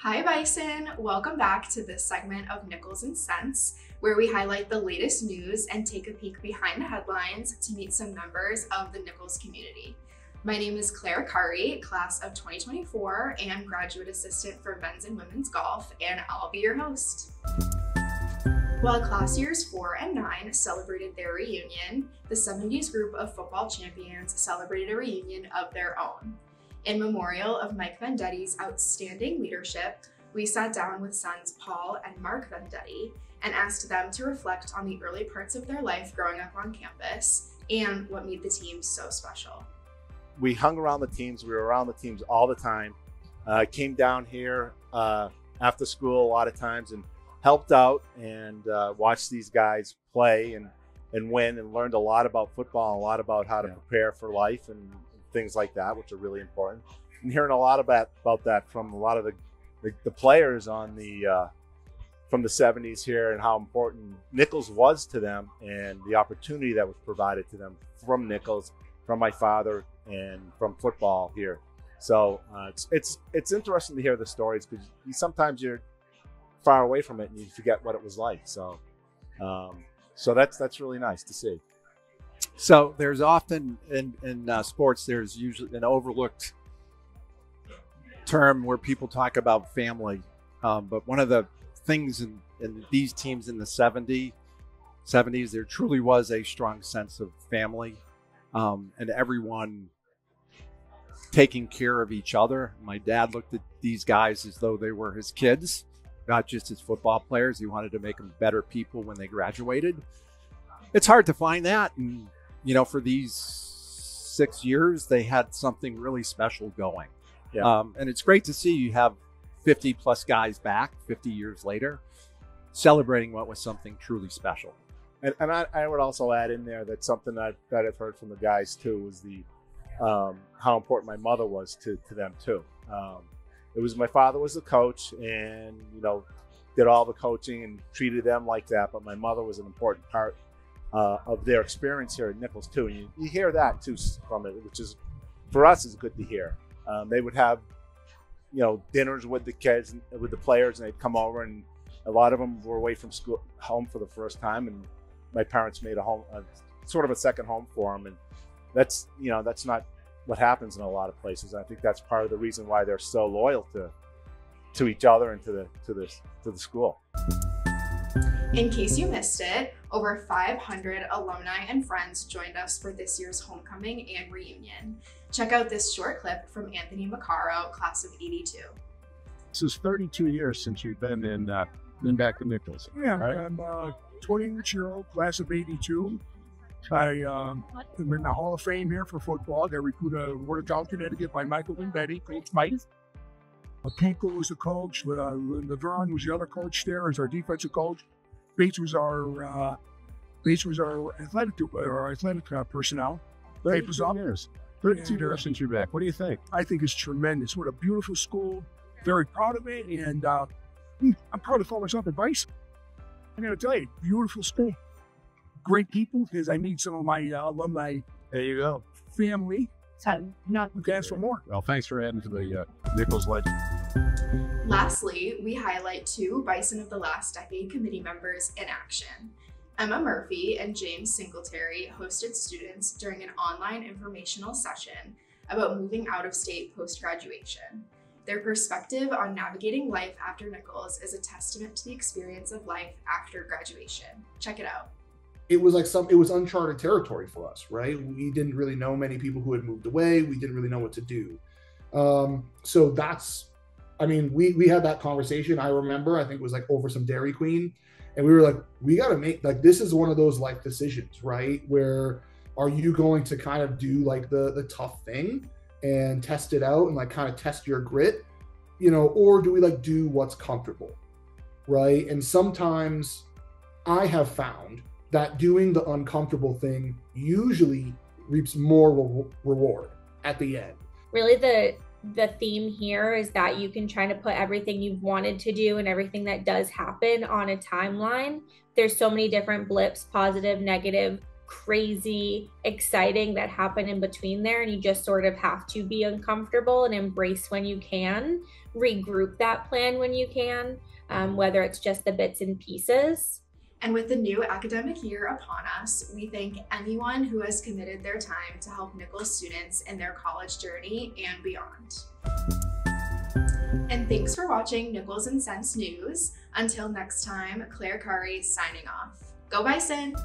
Hi Bison, welcome back to this segment of Nichols Sense, where we highlight the latest news and take a peek behind the headlines to meet some members of the Nichols community. My name is Claire Kari, class of 2024 and graduate assistant for men's and women's golf, and I'll be your host. While class years 4 and 9 celebrated their reunion, the 70s group of football champions celebrated a reunion of their own. In memorial of Mike Vendetti's outstanding leadership, we sat down with sons Paul and Mark Vendetti and asked them to reflect on the early parts of their life growing up on campus and what made the team so special. We hung around the teams. We were around the teams all the time. Came down here after school a lot of times and helped out and watched these guys play and win, and learned a lot about football, a lot about how to prepare for life and things like that, which are really important. And hearing a lot about that from a lot of the players on from the 70s here, and how important Nichols was to them and the opportunity that was provided to them from Nichols, from my father, and from football here. So it's interesting to hear the stories, because sometimes you're far away from it and you forget what it was like. So that's really nice to see. So there's often in sports, there's usually an overlooked term where people talk about family. But one of the things in these teams in the 70s, there truly was a strong sense of family, and everyone taking care of each other. My dad looked at these guys as though they were his kids, not just as football players. He wanted to make them better people when they graduated. It's hard to find that. And, for these 6 years, they had something really special going. Yeah. And it's great to see you have 50 plus guys back 50 years later, celebrating what was something truly special. And I would also add in there that something that I've heard from the guys too was how important my mother was to them too. It was, my father was the coach and, did all the coaching and treated them like that. But my mother was an important part of their experience here at Nichols too. And you hear that too from it, which is, for us, is good to hear. They would have, dinners with the kids, with the players, and they'd come over, and a lot of them were away from home for the first time. And my parents made sort of a second home for them. And that's not what happens in a lot of places. And I think that's part of the reason why they're so loyal to each other and to the school. In case you missed it, over 500 alumni and friends joined us for this year's homecoming and reunion. Check out this short clip from Anthony Mucciaro, class of '82. This is 32 years since you've been back to Nichols. Yeah, right? I'm 20 years old, class of '82. I'm in the Hall of Fame here for football. They recruit a Watertown, Connecticut by Michael Vendetti, Coach Mike. Pinko was the coach. LeVron was the other coach there as our defensive coach. Bates was our athletic personnel. 32 years. 32 years since you're back. What do you think? I think it's tremendous. What a beautiful school. Very proud of it, and I'm proud to call myself advice. I'm going to tell you, beautiful school. Great people, because I meet some of my alumni. There you go. Family. Not looking for more. Well, thanks for adding to the Nichols legend. Lastly, we highlight 2 Bison of the Last Decade committee members in action. Emma Murphy and James Singletary hosted students during an online informational session about moving out of state post-graduation. Their perspective on navigating life after Nichols is a testament to the experience of life after graduation. Check it out. It was uncharted territory for us, right? We didn't really know many people who had moved away. We didn't really know what to do. So we had that conversation. I remember, I think it was like over some Dairy Queen. And we were like, we got to make, this is one of those life decisions, right? Where are you going to kind of do the tough thing and test it out and kind of test your grit, or do we do what's comfortable, right? And sometimes I have found that doing the uncomfortable thing usually reaps more reward at the end. Really, the theme here is that you can try to put everything you've wanted to do and everything that does happen on a timeline. There's so many different blips, positive, negative, crazy, exciting that happen in between there. And you just sort of have to be uncomfortable and embrace when you can, regroup that plan when you can, whether it's just the bits and pieces. And with the new academic year upon us, we thank anyone who has committed their time to help Nichols students in their college journey and beyond. And thanks for watching Nichols Sense News. Until next time, Claire Curry signing off. Go Bison!